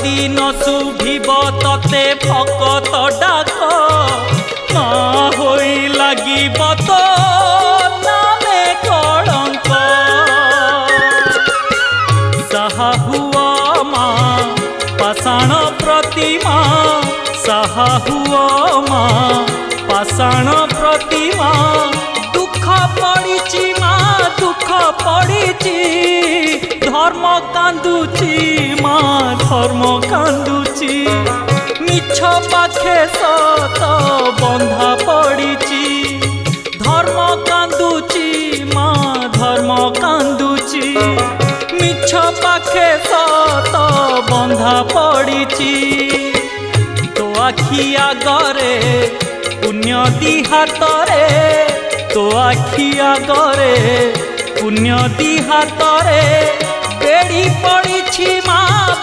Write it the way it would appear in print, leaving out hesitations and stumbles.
दिन शुभिब तते भकत डाक ना होई लागिब तो नामे कलंक। साहा हुआ माँ पाषाण प्रतिमा, साहा हुआ माँ पाषाण प्रतिमा। दुख पड़िछि माँ दुख पड़िछि, धर्म कांदुची माँ धर्म कांदुची। मिछ पाखे सत बंधा पड़िछि, धर्म कांदुची माँ धर्म कांदुची। मिछ पाखे सत बंधा पड़िछि। तो आखि आगरे पुण्य दी हातरे, तो आखि आगरे पुण्य दी हातरे। बेड़ी पड़िछि माँ